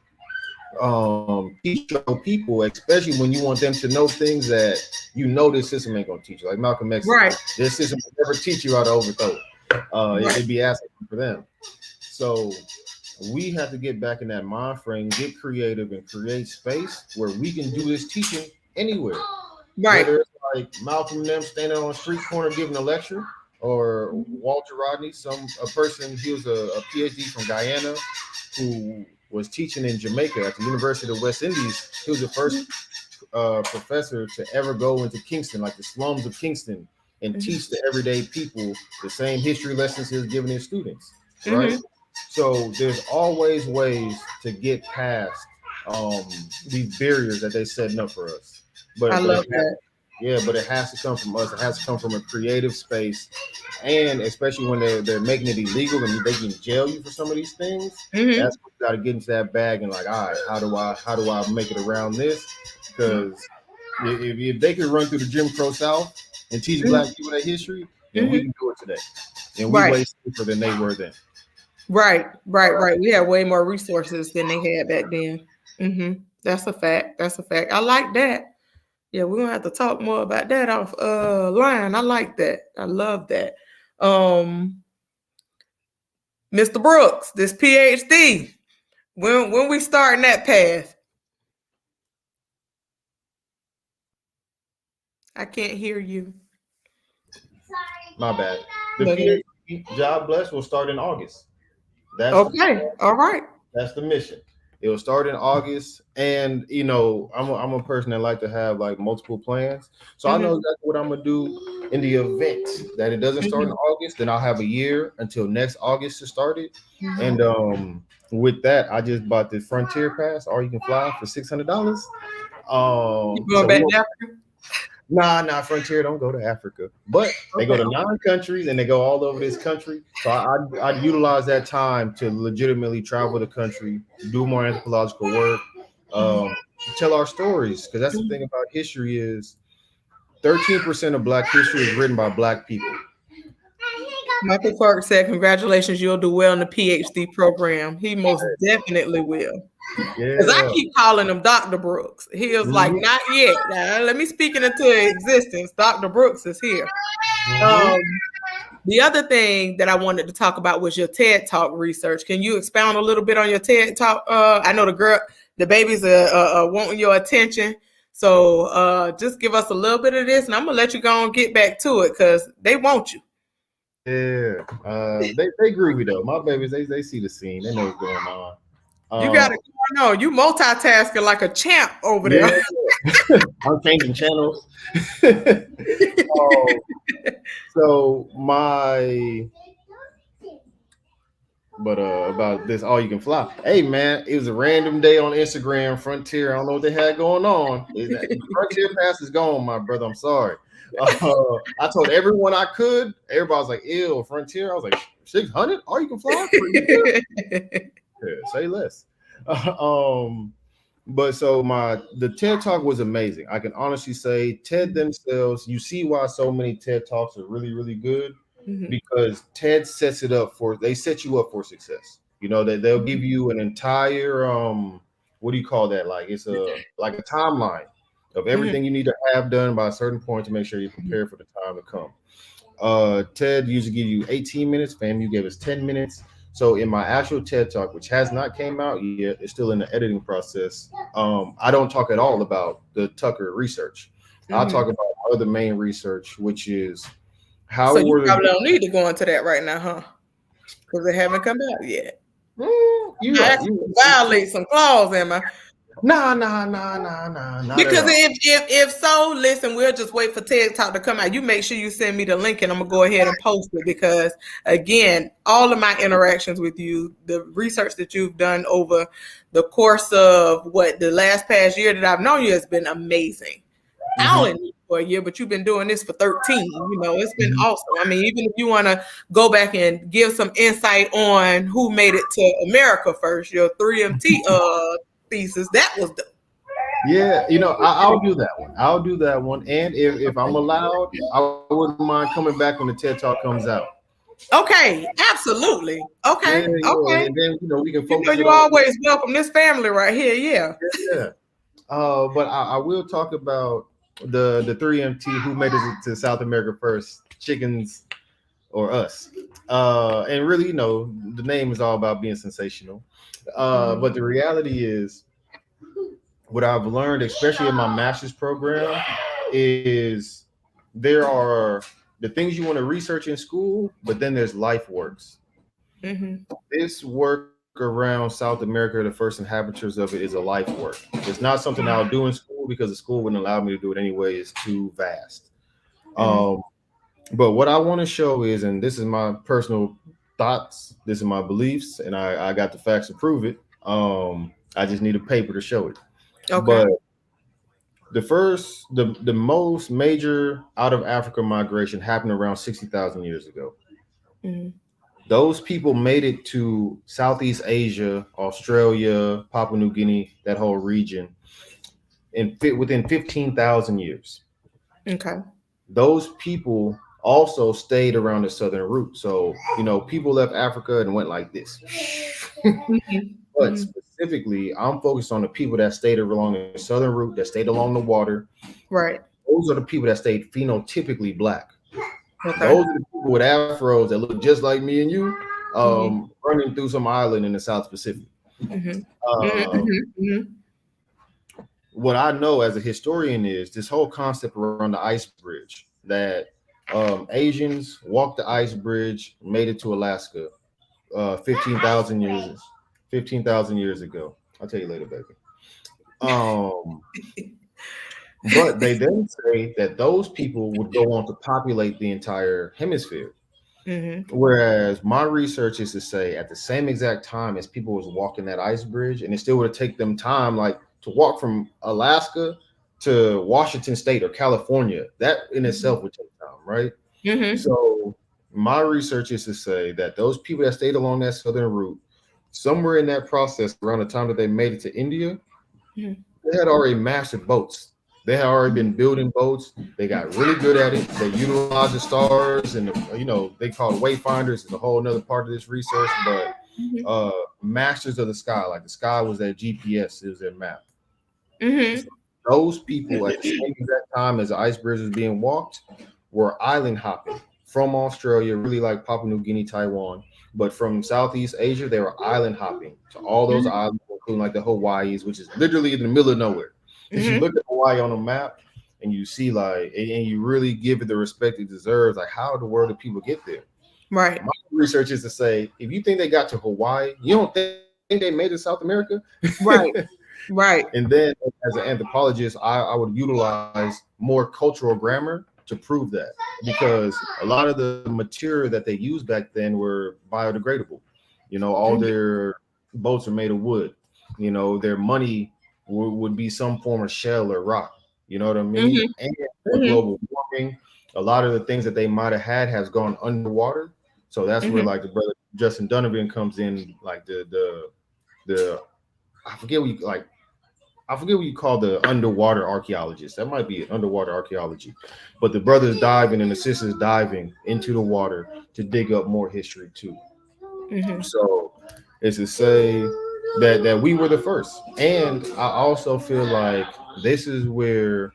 teach your people, especially when you want them to know things that this system ain't gonna teach you. Like Malcolm X said, Right. this system will never teach you how to overthrow. Right. It'd be asking for them. So we have to get back in that mind frame, get creative, and create space where we can do this teaching anywhere. Right. Whether it's like Malcolm and them standing on a street corner giving a lecture, or Walter Rodney, a person, he was a PhD from Guyana who was teaching in Jamaica at the University of the West Indies. He was the first professor to ever go into Kingston, like the slums of Kingston, and teach the everyday people the same history lessons he was giving his students, right? Hmm. So there's always ways to get past these barriers that they're setting up for us. I But love that. but it has to come from us. It has to come from a creative space, and especially when they're making it illegal and they can jail you for some of these things. Hmm. That's when you got to get into that bag and like, all right, how do I make it around this? Because if they could run through the Jim Crow South and teach black people their history, then we Hmm. can do it today. And we Right. way safer than they were then. Right. Right. Right. We have way more resources than they had back then. That's a fact. That's a fact. I like that. Yeah, we're gonna have to talk more about that off line. I like that. I love that. Um, Mr. Brooks, this PhD. When we starting that path? I can't hear you. My bad. The No, no. PhD job bless will start in August. That's the Okay. All right. That's the mission. It will start in August, and I'm a person that like to have like multiple plans. So I know Mhm. exactly what I'm gonna do in the event that it doesn't start in Mhm. August. Then I'll have a year until next August to start it. Mhm. And with that, I just bought the Frontier Pass, or you can fly for $600. You going So we back won't. to Africa? Nah, Frontier don't go to Africa, but they go Okay. to 9 countries and they go all over this country. So I utilize that time to legitimately travel the country, do more anthropological work, Mhm. um, tell our stories. Because that's the thing about history is 13% of Black history is written by Black people. Michael Clark said, "Congratulations, you'll do well in the PhD program." He most definitely will. Because I Yeah. keep calling him Dr. Brooks. He was like, Mhm. "Not yet. Let me speak it into existence." Dr. Brooks is here. Mhm. Um, the other thing that I wanted to talk about was your TED Talk research. Can you expound a little bit on your TED Talk? I know the babies are wanting your attention. So just give us a little bit of this, and I'm gonna let you go and get back to it because they want you. Yeah. They groovy though. My babies, they see the scene. They know what's going on. You got Um, it going on. You multitasking like a champ over there. yeah. I'm changing channels. Um, so But about this all you can fly. Hey man, it was a random day on Instagram, Frontier. I don't know what they had going on. Frontier Pass is gone, my brother. I'm sorry. I told everyone I could. Everybody was like, ew, Frontier. I was like, 600? All you can fly for a year? Yeah, say less. um, but so the TED Talk was amazing. I can honestly say TED themselves, you see why so many TED Talks are really, really good because TED sets it up for they set you up for success. You know, that they'll give you an entire what do you call that? Like it's a timeline of everything you need to have done by a certain point to make sure you're prepared for the time to come. TED usually give you 18 minutes. FAMU gave us 10 minutes. So in my actual TED Talk, which has not came out yet, it's still in the editing process. I don't talk at all about the Tucker research. I'll talk about other main research, which is how So you were probably the don't need to go into that right now, huh? Because they haven't come out yet. you're I right. actually violate some clause, am I? Nah, not at Because all. if so, listen, we'll just wait for TED Talk to come out. You make sure you send me the link, and I'm gonna go ahead and post it because again, all of my interactions with you, the research that you've done over the course of the last past year that I've known you has been amazing. I only knew you for a year, but you've been doing this for 13. You know, it's been awesome. I mean, even if you want to go back and give some insight on who made it to America first, your 3MT thesis, that was dope. Yeah, I'll do that one. I'll do that one. And if I'm allowed, I wouldn't mind coming back when the TED Talk comes out. Okay, absolutely. Yeah, Okay, yeah. okay. And then we can You know, focus it you on. always welcome this family right here. Yeah. Yeah. But I will talk about the 3MT who made it to South America first, chickens or us. And really, the name is all about being sensational. But the reality is, what I've learned, especially in my master's program, is there are the things you want to research in school, but then there's life works. This work around South America, the first inhabitants of it, is a life work. It's not something I'll do in school because the school wouldn't allow me to do it anyway. It's too vast. Um, but what I want to show is, and this is my personal thoughts, this is my beliefs, and I got the facts to prove it. I just need a paper to show it. Okay. But the most major out of Africa migration happened around 60,000 years ago. Those people made it to Southeast Asia, Australia, Papua New Guinea, that whole region, within 15,000 years. Okay. Those people also stayed around the southern route. So, people left Africa and went like this. But specifically, I'm focused on the people that stayed along the southern route, that stayed along the water. Right. Those are the people that stayed phenotypically black. Okay. Those are the people with afros that look just like me and you, running through some island in the South Pacific. What I know as a historian is this whole concept around the ice bridge that Asians walked the ice bridge, made it to Alaska 15,000 years ago. I'll tell you later, baby. But they then say that those people would go on to populate the entire hemisphere. Whereas my research is to say at the same exact time as people was walking that ice bridge, and it still would take them time, like to walk from Alaska to Washington State or California. That in itself would take time, right? So my research is to say that those people that stayed along that southern route, somewhere in that process, around the time that they made it to India, they had already mastered boats. They had already been building boats. They got really good at it. They utilized the stars, and they call it wayfinders. It's a whole another part of this research. But masters of the sky, like the sky was their GPS, it was their map. So those people at the same exact time as the ice bridge was being walked were island hopping from Australia, really like Papua New Guinea, Taiwan. But from Southeast Asia, they were island hopping to all those islands, including like the Hawaii's, which is literally in the middle of nowhere. If you look at Hawaii on a map and you see and you really give it the respect it deserves, like how in the world do people get there? Right. My research is to say, if you think they got to Hawaii, you don't think they made it to South America? Right. Right. And then as an anthropologist, I would utilize more cultural grammar to prove that, because a lot of the material that they used back then were biodegradable. All Mhm. their boats are made of wood. Their money would be some form of shell or rock. You know what I mean? Mhm. And with Mhm. global warming, a lot of the things that they might have had has gone underwater. So that's where Mhm. like the brother Justin Donovan comes in, like the I forget what you like. I forget what you call the underwater archaeologist. That might be underwater archaeology, but the brothers diving and the sisters diving into the water to dig up more history too. Mhm. So it's to say that we were the first, and I also feel like this is where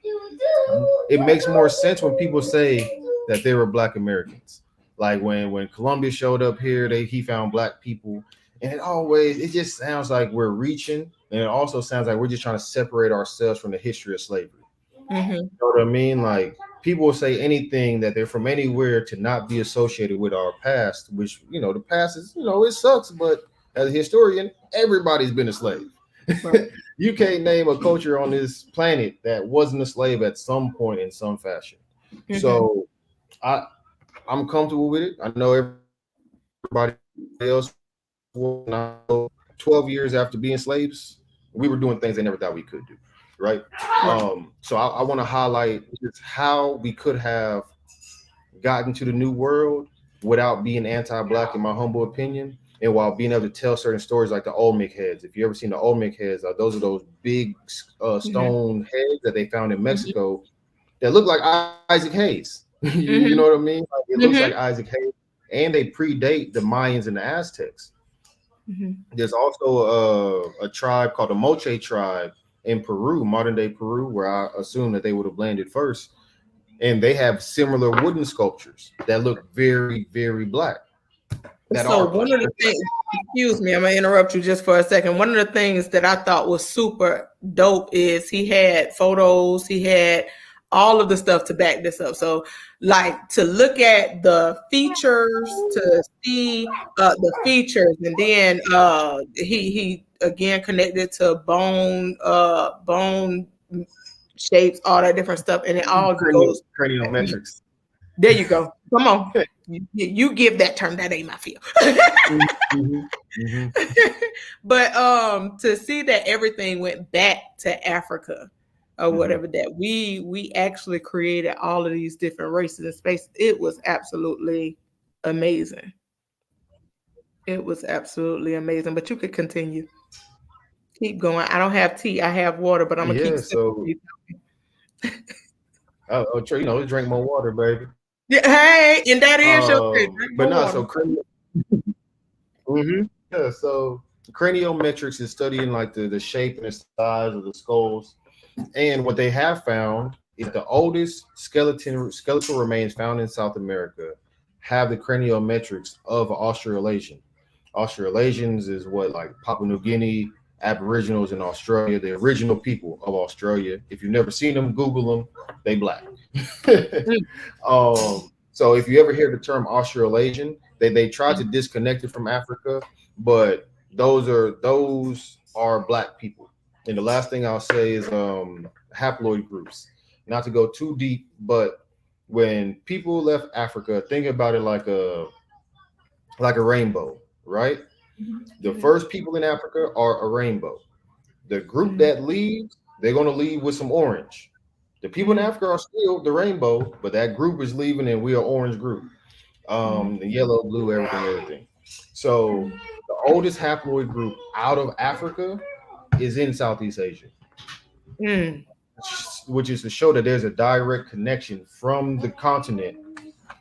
it makes more sense when people say that they were Black Americans. Like when Columbus showed up here, he found Black people, and it just sounds like we're reaching, and it also sounds like we're just trying to separate ourselves from the history of slavery. Mhm. You know what I mean? Like people will say anything that they're from anywhere to not be associated with our past, which the past is it sucks, but as a historian, everybody's been a slave. Right. You can't name a culture on this planet that wasn't a slave at some point in some fashion. Mhm. So I I'm comfortable with it. I know everybody else was, and I know 12 years after being slaves, we were doing things they never thought we could do. Right. Right. So I want to highlight just how we could have gotten to the new world without being anti-black, in my humble opinion, and while being able to tell certain stories like the Olmec heads. If you ever seen the Olmec heads, those are those big Mhm. stone heads that they found in Mhm. Mexico that look like Isaac Hayes. You know what I Mhm. mean? Like, it looks like Mhm. Isaac Hayes, and they predate the Mayans and the Aztecs. Mhm. There's also a tribe called the Moche tribe in Peru, modern day Peru, where I assume that they would have landed first, and they have similar wooden sculptures that look very, very black, that So are one black. of the things, excuse me, I'm gonna interrupt you just for a second. One of the things that I thought was super dope is he had photos, he had all of the stuff to back this up. So, like to look at the features, to see the features, and then he again connected to bone shapes, all that different stuff, and it all goes. Craniometrics. There you go. Come on, you give that term. That ain't my field. Mhm, mhm. But to see that everything went back to Africa or Mhm. whatever, that we actually created all of these different races in space, it was absolutely amazing. It was absolutely amazing. But you could continue. Keep going. I don't have tea. I have water, but I'm gonna keep Yeah, sipping. so drink more water, baby. Yeah, hey, and that is your thing. Drink But more no, so water. yeah, so craniometrics is studying like the shape and the size of the skulls. And what they have found is that the oldest skeletal remains found in South America have the craniometrics of Australasian. Australasians is what, like Papua New Guinea, Aboriginals in Australia, the original people of Australia. If you've never seen them, Google them. They black. Mm, So if you ever hear the term Australasian, they try to disconnect it from Africa, but those are black people. And the last thing I'll say is haploid groups. Not to go too deep, but when people left Africa, think about it like a rainbow, right? mhm, The first people in Africa are a rainbow. The group mhm, that leaves, they're going to leave with some orange. The people in mhm, Africa are still the rainbow, but that group is leaving and we are orange group. mhm, The yellow, blue, everything. So mhm, the oldest haploid group out of Africa is in Southeast Asia, mm, which is to show that there's a direct connection from the continent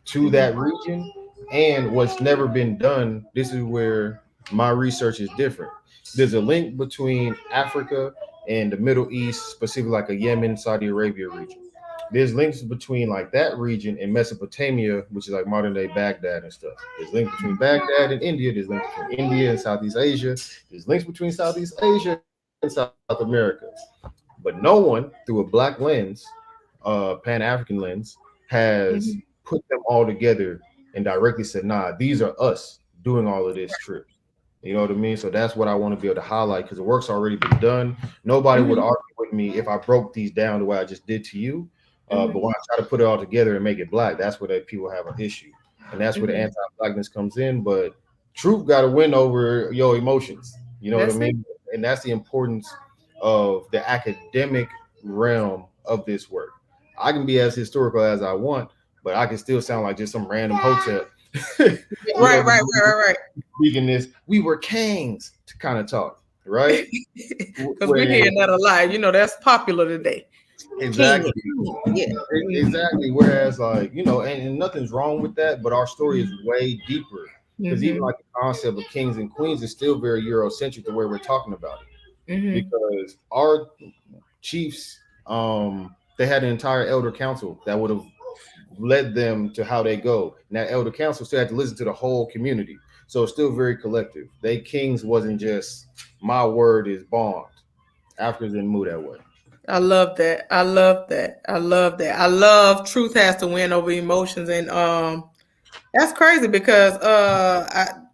to mhm, that region. And what's never been done, this is where my research is different. There's a link between Africa and the Middle East, specifically like a Yemen, Saudi Arabia region. There's links between like that region and Mesopotamia, which is like modern day Baghdad and stuff. There's links between Baghdad and India. There's links between India and Southeast Asia. There's links between Southeast Asia and South America. But no one, through a black lens, Pan African lens, has mhm, put them all together and directly said, nah, these are us doing all of this trip. You know what I mean? So that's what I want to be able to highlight because the work's already been done. Nobody would mhm, argue with me if I broke these down the way I just did to you. But mhm, when I try to put it all together and make it black, that's where that people have an issue. And that's where the mhm. anti-blackness comes in. But truth got to win over your emotions. You know what I That's it. mean? And that's the importance of the academic realm of this work. I can be as historical as I want, but I can still sound like just some random hotel. You Right, know, right, right, speaking this, we were kings to kind of talk, right. right? Because we're Where hearing that a lot. You know, that's popular today. King, exactly, yeah. exactly. Whereas, like, you know, and nothing's wrong with that, but our story is way deeper because even Mm-hmm. like the concept of kings and queens is still very Eurocentric the way we're talking about it. Mm-hmm. Because our chiefs, they had an entire elder council that would have led them to how they go. And that elder council still had to listen to the whole community. So it's still very collective. They kings wasn't just my word is bond. Africans didn't move that way. I love that. I love that. I love that. I love truth has to win over emotions, and that's crazy because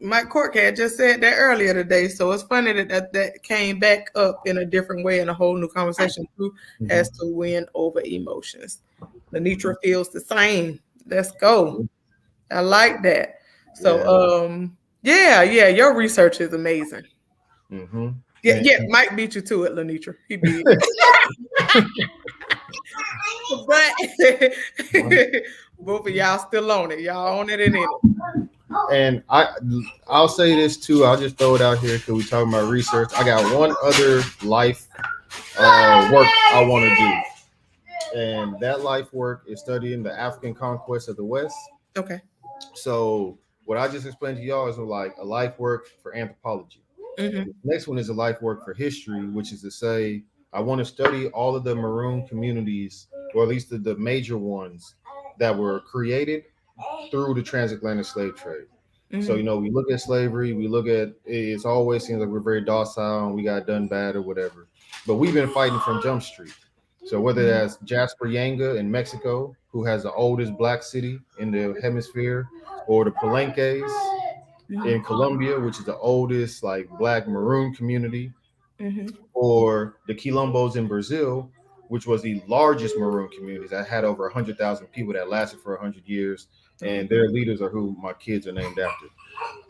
Mike Cork had just said that earlier today. So it's funny that came back up in a different way in a whole new conversation. Truth has to win over emotions. Lenitra feels the same. Let's go. I like that. So Yeah. yeah, your research is amazing. Mm-hmm. Yeah, yeah, Mike beat you to it, Lenitra. He did. But both of y'all still on it. Y'all on it and in it. And I'll say this too. I'll just throw it out here because we're talking about research. I got one other life work I want to do, and that life work is studying the African conquest of the West. Okay. So what I just explained to y'all is like a life work for anthropology. Mm-hmm. The next one is a life work for history, which is to say I want to study all of the maroon communities, or at least the major ones that were created through the transatlantic slave trade. So, you Mm-hmm. know, we look at slavery, we look at it's always seems like we're very docile and we got done bad or whatever. But we've been fighting from Jump Street. So whether that's Jasper Yanga in Mexico, who has the oldest black city in the hemisphere, or the Palenques Mm-hmm. in Colombia, which is the oldest like black maroon community, Mm-hmm. or the Quilombos in Brazil, which was the largest maroon community that had over 100,000 people that lasted for 100 years. And their leaders are who my kids are named after.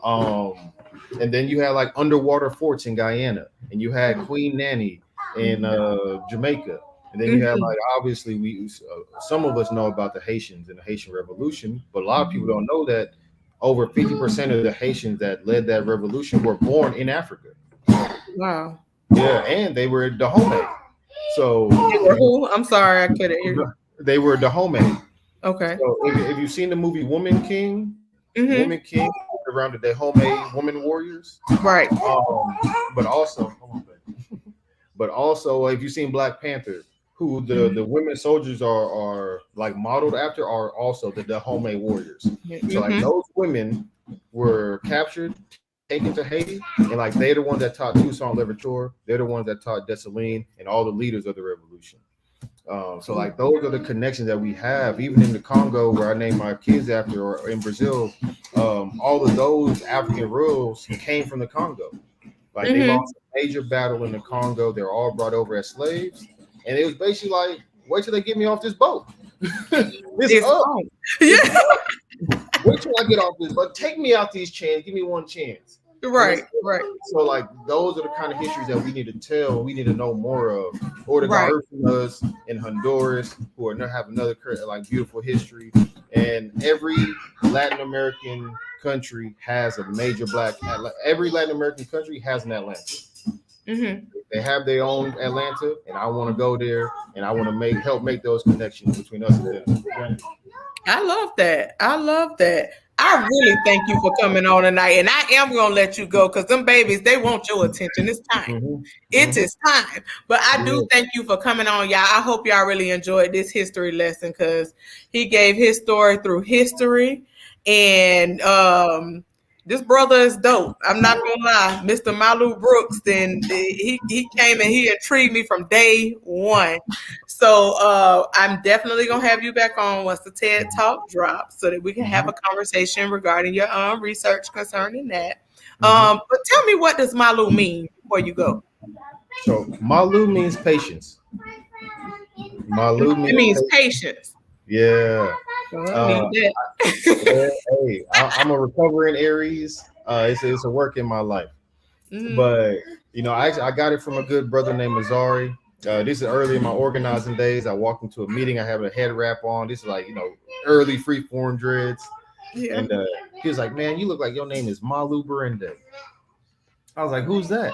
Um, and then you had like underwater forts in Guyana, and you had Queen Nanny in Jamaica. And then you have Mm-hmm. like obviously we some of us know about the Haitians and the Haitian Revolution, but a lot of people don't know that over 50% of the Haitians that led that revolution were born in Africa. Wow. Yeah, and they were Dahomey. So They were who? I'm sorry, I couldn't hear you. they were Dahomey. Okay. So if you've seen the movie Woman Mm-hmm. King around the Dahomey woman warriors, Right. but also, hold on, babe. But also if you've seen Black Panther, who the Mm-hmm. women soldiers are like modeled after are also the Dahomey warriors. So like Mm-hmm. those women were captured, taken to Haiti, and like they're the ones that taught Toussaint Louverture. They're the ones that taught Dessalines and all the leaders of the revolution. So like those are the connections that we have, even in the Congo where I named my kids after, or in Brazil, all of those African rules came from the Congo. Like they Mm-hmm. lost a major battle in the Congo. They're all brought over as slaves, and it was basically like, wait till they get me off this boat. It's It's up. on. It's Yeah. up. Wait till I get off this boat. Take me out these chains. Give me one chance. And it's Right. Right. so like those are the kind of histories that we need to tell. We need to know more of. Or the Right. Garufinas in Honduras, who are have another like beautiful history. And every Latin American country has a major black. Every Latin American country has an Atlanta. Mm-hmm. They have their own Atlanta, and I want to go there, and I want to help make those connections between us and them. I love that. I love that. I really thank you for coming on tonight. And I am gonna let you go because them babies, they want your attention. It's time. Mm-hmm. It is time. But I do Yeah. thank you for coming on, y'all. I hope y'all really enjoyed this history lesson because he gave his story through history. And this brother is dope. I'm not gonna lie. Mr. Malu Brooks, then he came and he intrigued me from day one. So I'm definitely gonna have you back on once the TED Talk drops, so that we can have a conversation regarding your research concerning that. But tell me, what does Malu mean before you go? So Malu means patience. Malu It means means patience. patience. Yeah. Well, I need that. Hey, I'm a recovering Aries. It's a work in my life. Mm-hmm. But I got it from a good brother named Mazari. This is early in my organizing days. I walked into a meeting. I have a head wrap on. This is like early free form dreads, Yeah. and he was like, "Man, you look like your name is Malu Brooks." I was like, "Who's that?"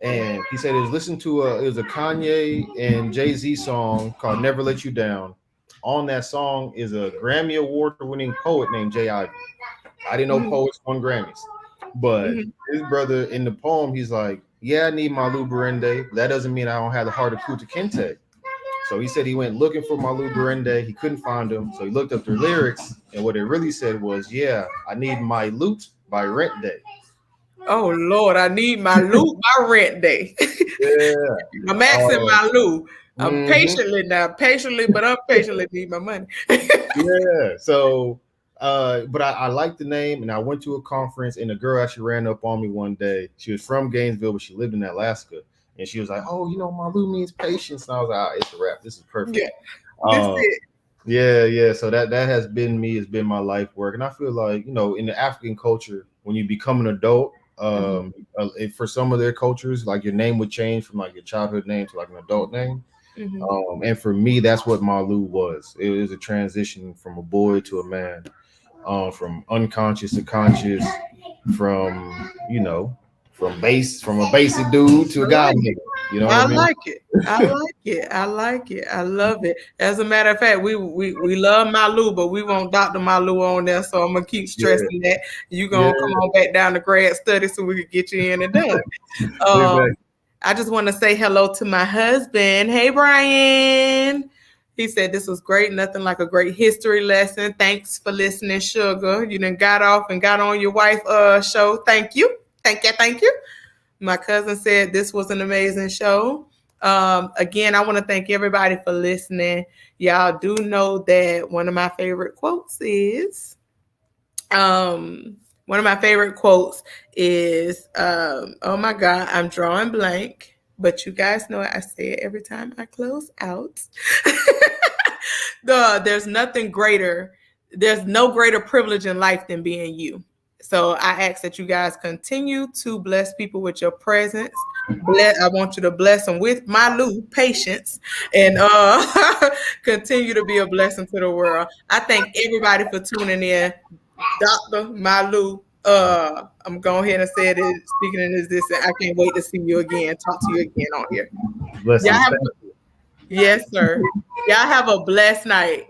And he said, it was a Kanye and Jay-Z song called "Never Let You Down." On that song is a Grammy Award-winning poet named J. Ivy. I didn't know poets won Grammys, but his brother in the poem, he's like, "Yeah, I need Malu Brooks. That doesn't mean I don't have the heart of Kuta Kinte." So he said he went looking for Malu Brooks. He couldn't find him, so he looked up their lyrics, and what it really said was, "Yeah, I need my loot by Rent Day." Oh Lord, I need my loot by rent day. Yeah. I'm asking my loot. I'm Mhm. patiently, but impatiently need my money. Yeah. So, but I like the name, and I went to a conference, and a girl actually ran up on me one day. She was from Gainesville, but she lived in Alaska, and she was like, "Oh, Malu means patience." And I was like, "Ah, it's a wrap. This is perfect." Yeah, this Um, it. yeah. So that has been me. It's been my life work, and I feel like in the African culture, when you become an adult, for some of their cultures, like your name would change from like your childhood name to like an adult name. And for me, that's what Malu was. It was a transition from a boy to a man, from unconscious to conscious, from from a basic dude to a god nigga. You know what I I mean? like it. I like it. I like it. I love it. As a matter of fact, we love Malu, but we want Dr. Malu on there. So I'm gonna keep Yeah, stressing that. You yeah. gonna come on back down to grad study so we can get you in and done. Exactly. I just want to say hello to my husband. Hey, Brian. He said this was great. Nothing like a great history lesson. Thanks for listening, Sugar. You done got off and got on your wife show. Thank you. Thank you. Thank you. My cousin said this was an amazing show. Again, I want to thank everybody for listening. Y'all do know that one of my favorite quotes is um one of my favorite quotes is oh my god, I'm drawing blank, but you guys know it. I say it every time I close out. There's nothing greater, there's no greater privilege in life than being you. So I ask that you guys continue to bless people with your presence. I want you to bless them with Malu patience, and continue to be a blessing to the world. I thank everybody for tuning in. Dr. Malu, I'm going ahead and say it. Speaking in existence, I can't wait to see you again. Talk to you again on here. Y'all Blessings. have, yes, sir. Y'all have a blessed night.